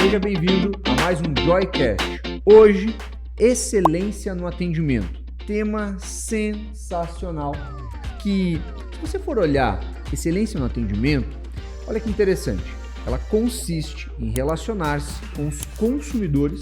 Seja bem-vindo a mais um Joycast. Hoje, excelência no atendimento. Tema sensacional que, se você for olhar excelência no atendimento, olha que interessante. Ela consiste em relacionar-se com os consumidores,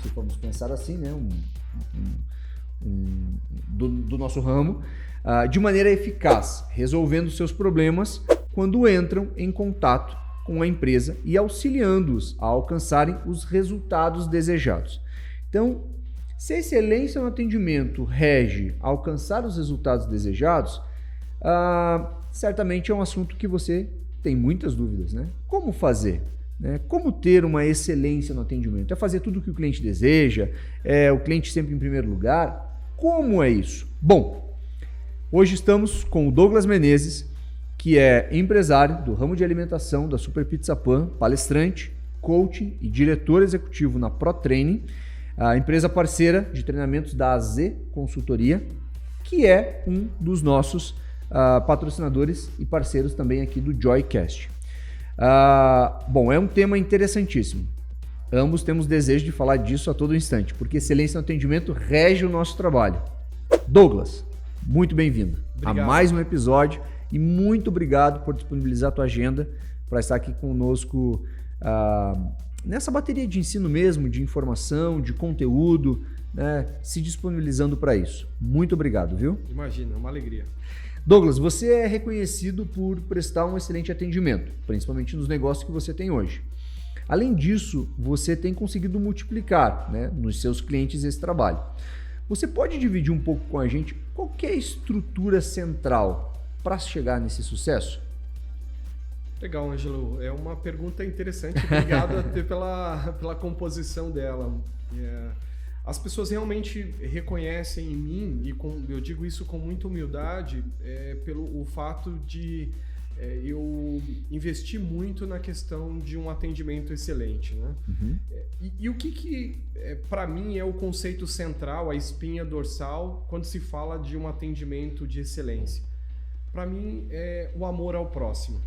se formos pensar assim, né, do nosso ramo, de maneira eficaz, resolvendo seus problemas quando entram em contato com a empresa e auxiliando-os a alcançarem os resultados desejados. Então, se a excelência no atendimento rege alcançar os resultados desejados, certamente é um assunto que você tem muitas dúvidas, né? Como fazer? Né? Como ter uma excelência no atendimento? É fazer tudo o que o cliente deseja? É o cliente sempre em primeiro lugar? Como é isso? Bom, hoje estamos com o Douglas Menezes, que é empresário do ramo de alimentação da Super Pizza Pan, palestrante, coaching e diretor executivo na ProTraining, a empresa parceira de treinamentos da AZ Consultoria, que é um dos nossos patrocinadores e parceiros também aqui do Joycast. Bom, é um tema interessantíssimo. Ambos temos desejo de falar disso a todo instante, porque excelência no atendimento rege o nosso trabalho. Douglas, muito bem-vindo a mais um episódio e muito obrigado por disponibilizar a tua agenda para estar aqui conosco nessa bateria de ensino mesmo, de informação, de conteúdo, né, se disponibilizando para isso. Muito obrigado, viu? Imagina, é uma alegria. Douglas, você é reconhecido por prestar um excelente atendimento, principalmente nos negócios que você tem hoje. Além disso, você tem conseguido multiplicar, né, nos seus clientes esse trabalho. Você pode dividir um pouco com a gente qual que é a estrutura central para chegar nesse sucesso? Legal, Ângelo. É uma pergunta interessante. Obrigado até pela composição dela. As pessoas realmente reconhecem em mim, e eu digo isso com muita humildade, pelo o fato de eu investir muito na questão de um atendimento excelente, né? Uhum. E o que para mim é o conceito central, a espinha dorsal, quando se fala de um atendimento de excelência? Para mim é o amor ao próximo.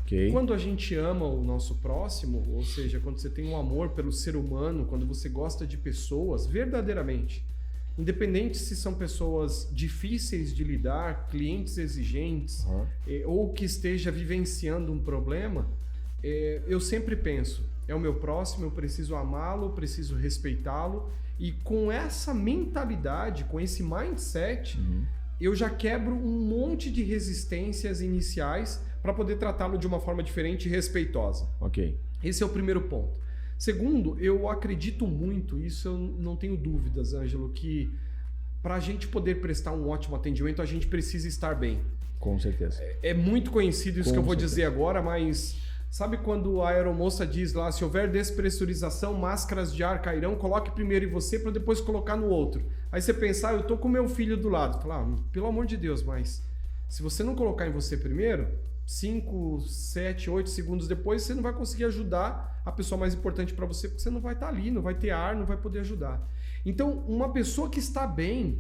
Okay. Quando a gente ama o nosso próximo, ou seja, quando você tem um amor pelo ser humano, quando você gosta de pessoas verdadeiramente, independente se são pessoas difíceis de lidar, clientes exigentes, ou que esteja vivenciando um problema, eu sempre penso, é o meu próximo, eu preciso amá-lo, preciso respeitá-lo, e com essa mentalidade, com esse mindset, eu já quebro um monte de resistências iniciais para poder tratá-lo de uma forma diferente e respeitosa. Ok. Esse é o primeiro ponto. Segundo, eu acredito muito, isso eu não tenho dúvidas, Ângelo, que para a gente poder prestar um ótimo atendimento, a gente precisa estar bem. Com certeza. É muito conhecido isso que eu vou dizer agora, mas sabe quando a aeromoça diz lá, se houver despressurização, máscaras de ar cairão, coloque primeiro em você para depois colocar no outro. Aí você pensa, eu tô com meu filho do lado. Fala, pelo amor de Deus, mas se você não colocar em você primeiro, 5, 7, 8 segundos depois, você não vai conseguir ajudar a pessoa mais importante para você, porque você não vai estar ali, não vai ter ar, não vai poder ajudar. Então, uma pessoa que está bem,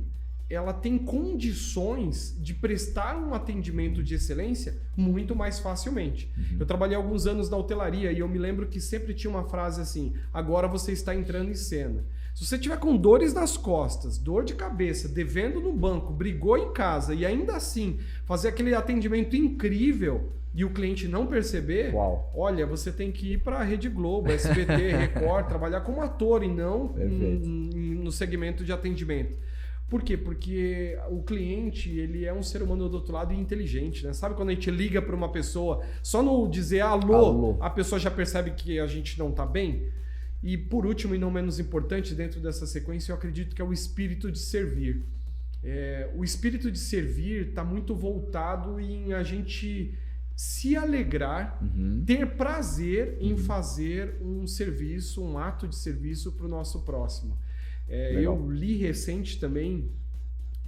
ela tem condições de prestar um atendimento de excelência muito mais facilmente. Eu trabalhei alguns anos na hotelaria e eu me lembro que sempre tinha uma frase assim, agora você está entrando em cena. Se você tiver com dores nas costas, dor de cabeça, devendo no banco, brigou em casa e ainda assim fazer aquele atendimento incrível e o cliente não perceber, olha, você tem que ir para a Rede Globo, SBT, Record, trabalhar como ator e não no segmento de atendimento. Por quê? Porque o cliente, ele é um ser humano do outro lado e inteligente, né? Sabe quando a gente liga para uma pessoa, só no dizer alô, a pessoa já percebe que a gente não está bem? E por último, e não menos importante, dentro dessa sequência, eu acredito que é o espírito de servir. O espírito de servir está muito voltado em a gente se alegrar, ter prazer em fazer um serviço, um ato de serviço para o nosso próximo. Eu li recente também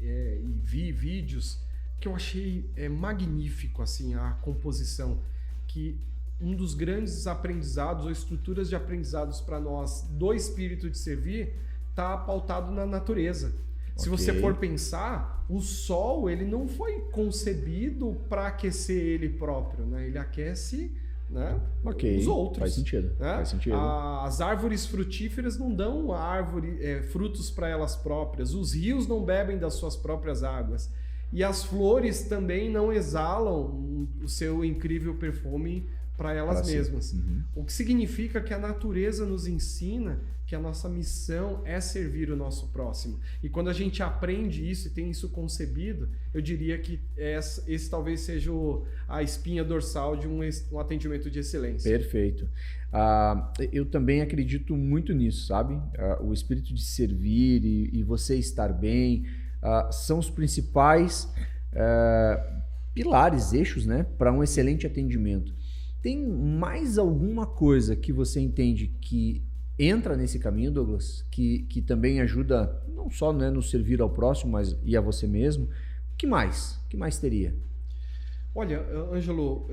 e vi vídeos que eu achei magnífico assim, a composição, que um dos grandes aprendizados ou estruturas de aprendizados para nós do espírito de servir está pautado na natureza. Se você for pensar, o sol ele não foi concebido para aquecer ele próprio, né? Ele aquece né? Ok, Os outros. faz sentido. Né? Faz sentido. As árvores frutíferas não dão frutos para elas próprias. Os rios não bebem das suas próprias águas. E as flores também não exalam o seu incrível perfume para elas mesmas. Uhum. O que significa que a natureza nos ensina que a nossa missão é servir o nosso próximo. E quando a gente aprende isso e tem isso concebido, eu diria que esse talvez seja a espinha dorsal de um atendimento de excelência. Perfeito. Eu também acredito muito nisso, sabe? O espírito de servir e você estar bem são os principais pilares, eixos, né, para um excelente atendimento. Tem mais alguma coisa que você entende que entra nesse caminho, Douglas, que também ajuda não só, né, no servir ao próximo, mas e a você mesmo? O que mais? O que mais teria? Olha, Ângelo,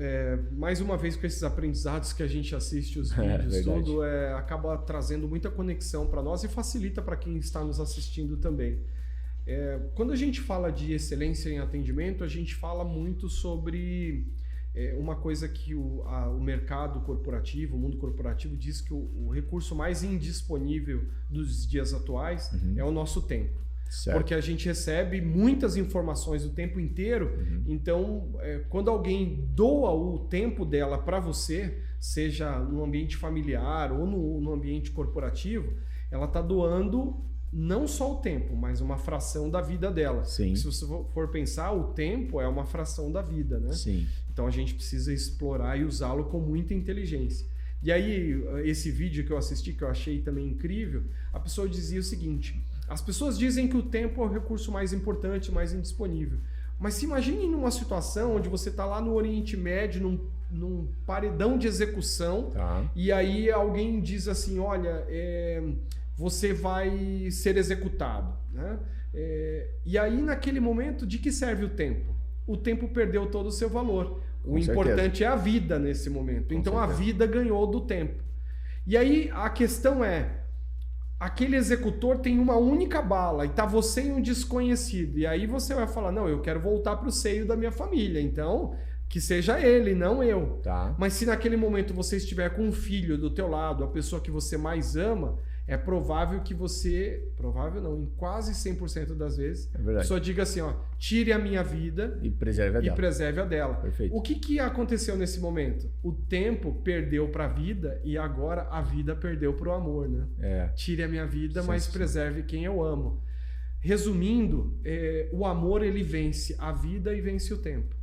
mais uma vez com esses aprendizados que a gente assiste os vídeos, tudo acaba trazendo muita conexão para nós e facilita para quem está nos assistindo também. Quando a gente fala de excelência em atendimento, a gente fala muito sobre uma coisa que o mercado corporativo, o mundo corporativo diz que o recurso mais indisponível dos dias atuais é o nosso tempo. Certo. Porque a gente recebe muitas informações o tempo inteiro, então quando alguém doa o tempo dela para você, seja no ambiente familiar ou no ambiente corporativo, ela está doando não só o tempo, mas uma fração da vida dela. Sim. Se você for pensar, o tempo é uma fração da vida, né? Sim. Então a gente precisa explorar e usá-lo com muita inteligência. E aí, esse vídeo que eu assisti, que eu achei também incrível, a pessoa dizia o seguinte: as pessoas dizem que o tempo é o recurso mais importante, mais indisponível. Mas se imagine numa situação onde você está lá no Oriente Médio, num paredão de execução, e aí alguém diz assim, olha, você vai ser executado, né? E aí, naquele momento, de que serve o tempo? O tempo perdeu todo o seu valor. O importante é a vida nesse momento. Então, a vida ganhou do tempo. E aí, a questão aquele executor tem uma única bala e tá você e um desconhecido. E aí você vai falar, não, eu quero voltar para o seio da minha família. Então, que seja ele, não eu. Tá. Mas se naquele momento você estiver com um filho do teu lado, a pessoa que você mais ama, é provável que você... Provável não, em quase 100% das vezes, a pessoa diga assim, ó, tire a minha vida e preserve a dela. Perfeito. O que aconteceu nesse momento? O tempo perdeu para a vida e agora a vida perdeu para o amor, né? Tire a minha vida, mas preserve quem eu amo. Resumindo, o amor ele vence a vida e vence o tempo.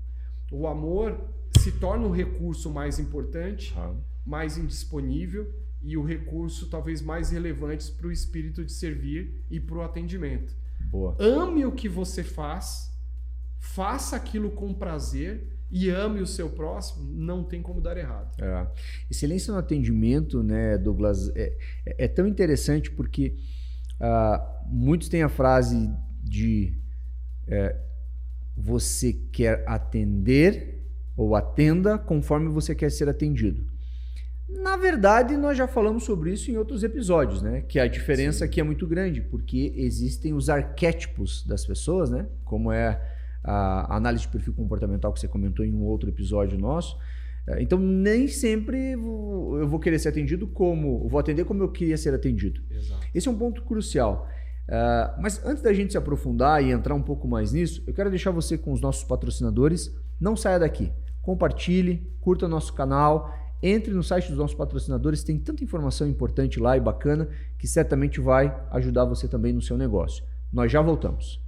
O amor se torna o recurso mais importante, mais indisponível, e o recurso talvez mais relevante para o espírito de servir e para o atendimento. Boa. Ame o que você faz, faça aquilo com prazer e ame o seu próximo, não tem como dar errado. Excelência no atendimento, né, Douglas, é tão interessante porque muitos têm a frase de você quer atender ou atenda conforme você quer ser atendido. Na verdade, nós já falamos sobre isso em outros episódios, né? Que a diferença aqui é muito grande, porque existem os arquétipos das pessoas, né? Como é a análise de perfil comportamental que você comentou em um outro episódio nosso. Então, nem sempre eu vou querer ser atendido vou atender como eu queria ser atendido. Exato. Esse é um ponto crucial. Mas antes da gente se aprofundar e entrar um pouco mais nisso, eu quero deixar você com os nossos patrocinadores. Não saia daqui. Compartilhe, curta nosso canal. Entre no site dos nossos patrocinadores, tem tanta informação importante lá e bacana que certamente vai ajudar você também no seu negócio. Nós já voltamos.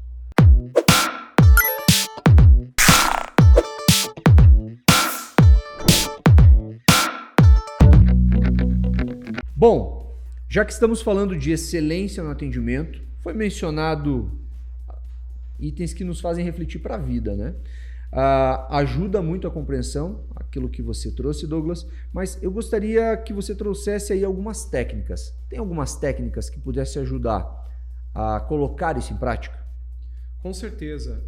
Bom, já que estamos falando de excelência no atendimento, foi mencionado itens que nos fazem refletir para a vida, né? Ajuda muito a compreensão, aquilo que você trouxe, Douglas, mas eu gostaria que você trouxesse aí algumas técnicas. Tem algumas técnicas que pudesse ajudar a colocar isso em prática? Com certeza.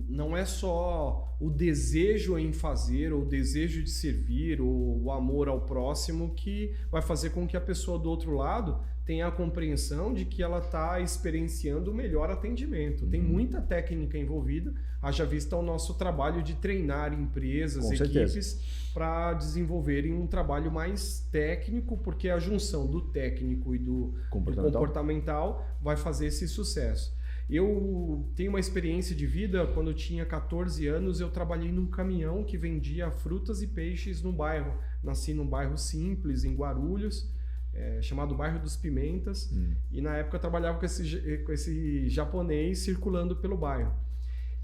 Não é só o desejo em fazer, ou o desejo de servir, ou o amor ao próximo que vai fazer com que a pessoa do outro lado tenha a compreensão de que ela está experienciando o melhor atendimento. Tem muita técnica envolvida, haja vista o nosso trabalho de treinar empresas, equipes, para desenvolverem um trabalho mais técnico, porque a junção do técnico e do comportamental vai fazer esse sucesso. Eu tenho uma experiência de vida, quando eu tinha 14 anos, eu trabalhei num caminhão que vendia frutas e peixes no bairro. Nasci num bairro simples, em Guarulhos, chamado Bairro dos Pimentas, e na época eu trabalhava com esse japonês circulando pelo bairro.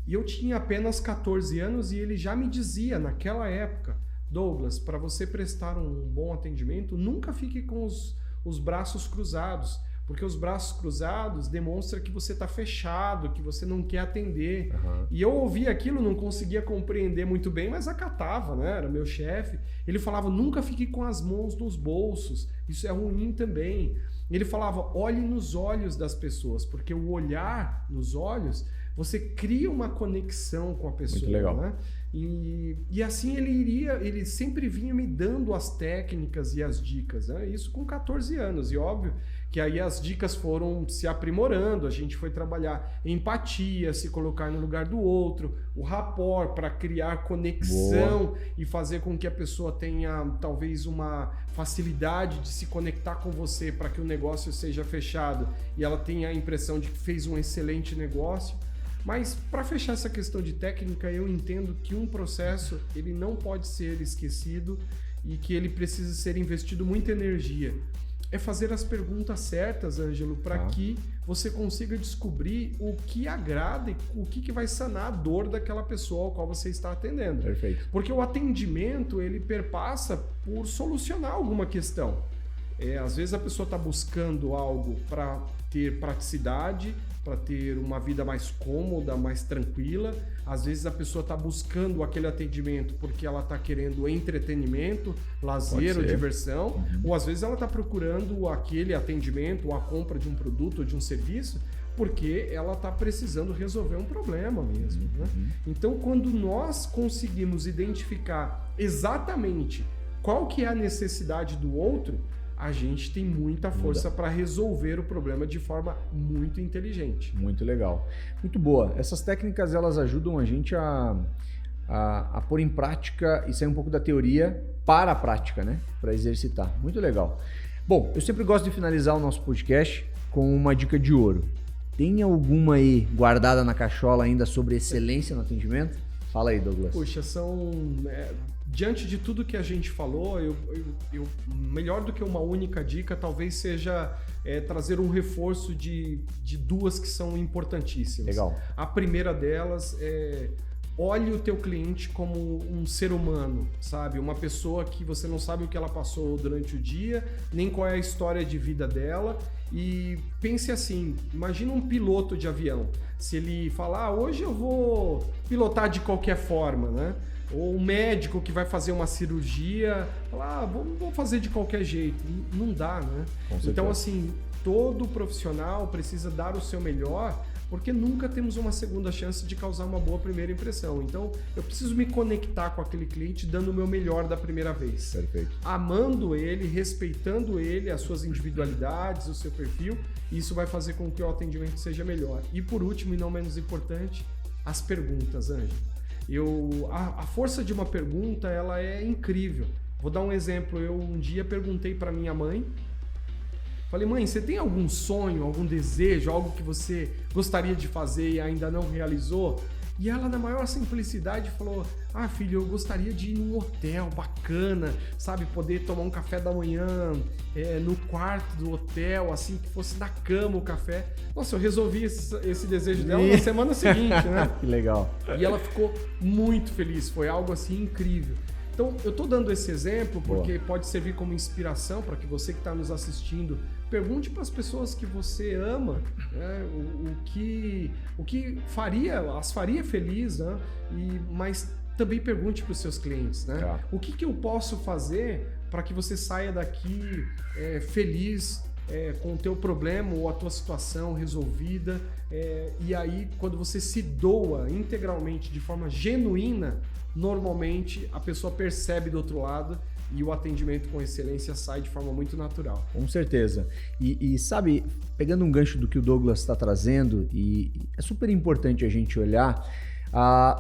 E eu tinha apenas 14 anos e ele já me dizia, naquela época, Douglas, para você prestar um bom atendimento, nunca fique com os braços cruzados, porque os braços cruzados demonstram que você está fechado, que você não quer atender. E eu ouvia aquilo, não conseguia compreender muito bem, mas acatava, né? Era meu chefe. Ele falava, nunca fique com as mãos nos bolsos, isso é ruim também. Ele falava, olhe nos olhos das pessoas, porque o olhar nos olhos, você cria uma conexão com a pessoa. Muito legal. Né? E assim ele sempre vinha me dando as técnicas e as dicas, né? Isso com 14 anos, e óbvio que aí as dicas foram se aprimorando, a gente foi trabalhar empatia, se colocar no lugar do outro, o rapport para criar conexão e fazer com que a pessoa tenha talvez uma facilidade de se conectar com você para que o negócio seja fechado e ela tenha a impressão de que fez um excelente negócio. Mas para fechar essa questão de técnica, eu entendo que um processo ele não pode ser esquecido e que ele precisa ser investido muita energia. É fazer as perguntas certas, Ângelo, para que você consiga descobrir o que agrada e o que vai sanar a dor daquela pessoa ao qual você está atendendo. Perfeito. Porque o atendimento, ele perpassa por solucionar alguma questão. Às vezes a pessoa está buscando algo para ter praticidade, para ter uma vida mais cômoda, mais tranquila. Às vezes a pessoa está buscando aquele atendimento porque ela está querendo entretenimento, lazer ou diversão. Ou às vezes ela está procurando aquele atendimento ou a compra de um produto ou de um serviço porque ela está precisando resolver um problema mesmo. Né? Então, quando nós conseguimos identificar exatamente qual que é a necessidade do outro, a gente tem muita força para resolver o problema de forma muito inteligente. Muito legal. Muito boa. Essas técnicas, elas ajudam a gente a pôr em prática e sair um pouco da teoria para a prática, né? Para exercitar. Muito legal. Bom, eu sempre gosto de finalizar o nosso podcast com uma dica de ouro. Tem alguma aí guardada na cachola ainda sobre excelência no atendimento? Fala aí, Douglas. Puxa, diante de tudo que a gente falou, melhor do que uma única dica, talvez seja trazer um reforço de duas que são importantíssimas. Legal. A primeira delas é olhe o teu cliente como um ser humano, sabe? Uma pessoa que você não sabe o que ela passou durante o dia, nem qual é a história de vida dela. E pense assim, imagina um piloto de avião. Se ele falar, hoje eu vou pilotar de qualquer forma, né? Ou um médico que vai fazer uma cirurgia, falar, vou fazer de qualquer jeito. Não dá, né? Então, assim, todo profissional precisa dar o seu melhor, porque nunca temos uma segunda chance de causar uma boa primeira impressão. Então, eu preciso me conectar com aquele cliente dando o meu melhor da primeira vez. Perfeito. Amando ele, respeitando ele, as suas individualidades, o seu perfil, e isso vai fazer com que o atendimento seja melhor. E por último, e não menos importante, as perguntas, Ângelo. A força de uma pergunta, ela é incrível. Vou dar um exemplo. Eu um dia perguntei para minha mãe, falei, mãe, você tem algum sonho, algum desejo, algo que você gostaria de fazer e ainda não realizou? E ela, na maior simplicidade, falou, filho, eu gostaria de ir num hotel bacana, sabe, poder tomar um café da manhã no quarto do hotel, assim, que fosse na cama o café. Nossa, eu resolvi esse desejo dela na semana seguinte, né? Que legal. E ela ficou muito feliz, foi algo assim incrível. Então, eu estou dando esse exemplo porque pode servir como inspiração para que você que está nos assistindo pergunte para as pessoas que você ama, né, o que as faria feliz, né? Mas também pergunte para os seus clientes, né? O que eu posso fazer para que você saia daqui feliz com o teu problema ou a tua situação resolvida. E aí, quando você se doa integralmente, de forma genuína, normalmente a pessoa percebe do outro lado e o atendimento com excelência sai de forma muito natural. Com certeza. E sabe, pegando um gancho do que o Douglas está trazendo, e é super importante a gente olhar,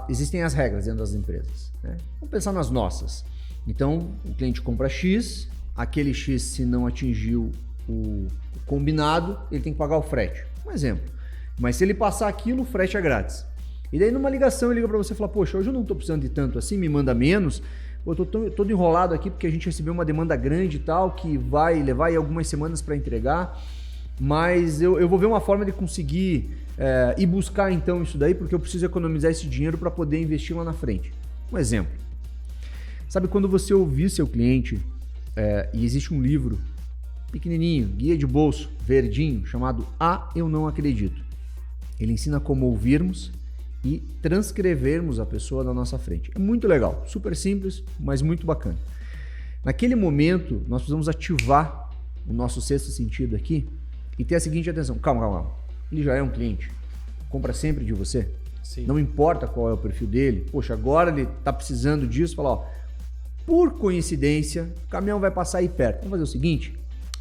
existem as regras dentro das empresas, né? Vamos pensar nas nossas. Então, o cliente compra X, aquele X, se não atingiu o combinado, ele tem que pagar o frete. Um exemplo. Mas se ele passar aquilo, o frete é grátis. E daí numa ligação ele liga para você e fala, poxa, hoje eu não estou precisando de tanto assim, me manda menos. Eu estou todo enrolado aqui porque a gente recebeu uma demanda grande e tal, que vai levar aí algumas semanas para entregar, mas eu vou ver uma forma de conseguir ir buscar então isso daí, porque eu preciso economizar esse dinheiro para poder investir lá na frente. Um exemplo. Sabe, quando você ouvir seu cliente, e existe um livro pequenininho, guia de bolso, verdinho, chamado Eu Não Acredito. Ele ensina como ouvirmos e transcrevermos a pessoa na nossa frente. É muito legal, super simples, mas muito bacana. Naquele momento, nós precisamos ativar o nosso sexto sentido aqui e ter a seguinte atenção. Calma. Ele já é um cliente, compra sempre de você. Sim. Não importa qual é o perfil dele. Poxa, agora ele está precisando disso. Fala, ó, por coincidência, o caminhão vai passar aí perto. Vamos fazer o seguinte,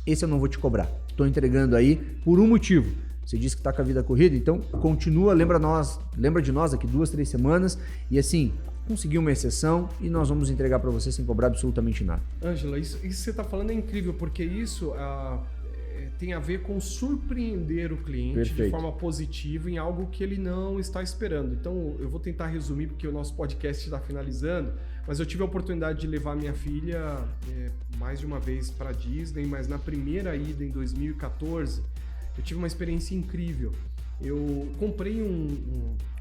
esse eu não vou te cobrar. Estou entregando aí por um motivo. Você disse que está com a vida corrida, então continua, lembra de nós daqui 2-3 semanas e assim, conseguir uma exceção e nós vamos entregar para você sem cobrar absolutamente nada. Ângela, isso que você está falando é incrível, porque isso tem a ver com surpreender o cliente Perfeito. De forma positiva em algo que ele não está esperando. Então, eu vou tentar resumir, porque o nosso podcast está finalizando, mas eu tive a oportunidade de levar minha filha mais de uma vez para a Disney, mas na primeira ida em 2014, eu tive uma experiência incrível. Eu comprei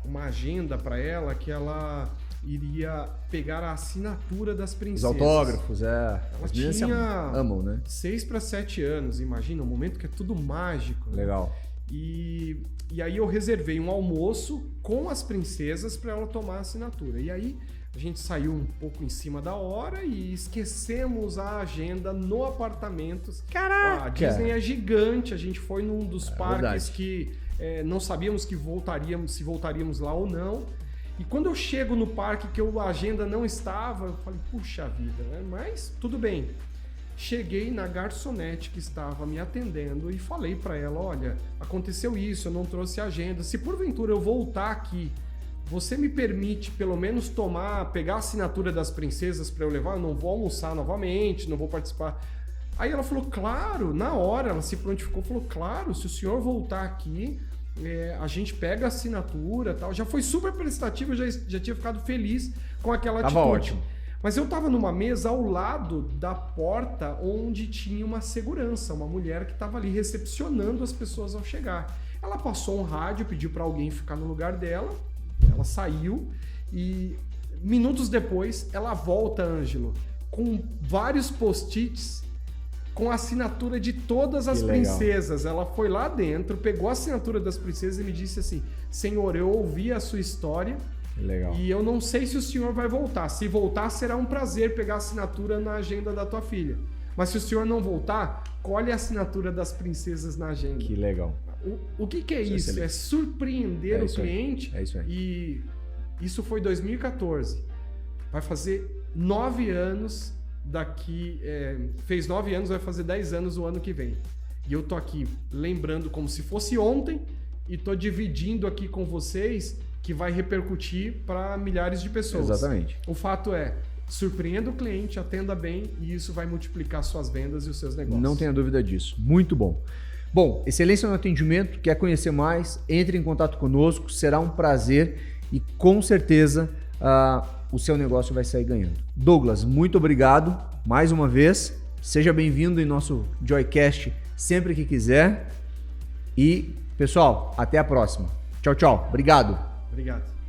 uma agenda para ela que ela iria pegar a assinatura das princesas. Os autógrafos, Ela tinha amam, né? 6 para 7 anos, imagina, um momento que é tudo mágico. Legal. Né? E aí eu reservei um almoço com as princesas para ela tomar a assinatura. E aí a gente saiu um pouco em cima da hora e esquecemos a agenda no apartamento. Caraca! A Disney é gigante, a gente foi num dos parques que não sabíamos se voltaríamos lá ou não. E quando eu chego no parque que a agenda não estava, eu falei, puxa vida, né? Mas tudo bem. Cheguei na garçonete que estava me atendendo e falei para ela, olha, aconteceu isso, eu não trouxe a agenda. Se porventura eu voltar aqui, você me permite pelo menos pegar a assinatura das princesas para eu levar? Eu não vou almoçar novamente, não vou participar. Aí ela falou, claro, na hora, ela se prontificou, falou, claro, se o senhor voltar aqui, a gente pega a assinatura e tal. Já foi super prestativa, já tinha ficado feliz com aquela atitude. Tava ótimo. Mas eu tava numa mesa ao lado da porta onde tinha uma segurança, uma mulher que estava ali recepcionando as pessoas ao chegar. Ela passou um rádio, pediu para alguém ficar no lugar dela, ela saiu e minutos depois ela volta, Ângelo, com vários post-its com a assinatura de todas as princesas. Ela foi lá dentro, pegou a assinatura das princesas e me disse assim, senhor, eu ouvi a sua história e eu não sei se o senhor vai voltar. Se voltar, será um prazer pegar a assinatura na agenda da tua filha. Mas se o senhor não voltar, colhe a assinatura das princesas na agenda. Que legal. O que é isso? É surpreender o cliente. É isso aí. E isso foi 2014. Vai fazer 9 anos fez 9 anos, vai fazer 10 anos o ano que vem. E eu tô aqui lembrando como se fosse ontem e tô dividindo aqui com vocês que vai repercutir para milhares de pessoas. Exatamente. O fato é, surpreenda o cliente, atenda bem e isso vai multiplicar suas vendas e os seus negócios. Não tenha dúvida disso. Muito bom. Bom, excelência no atendimento, quer conhecer mais? Entre em contato conosco, será um prazer e com certeza o seu negócio vai sair ganhando. Douglas, muito obrigado mais uma vez. Seja bem-vindo em nosso Joycast sempre que quiser. E, pessoal, até a próxima. Tchau, tchau. Obrigado. Obrigado.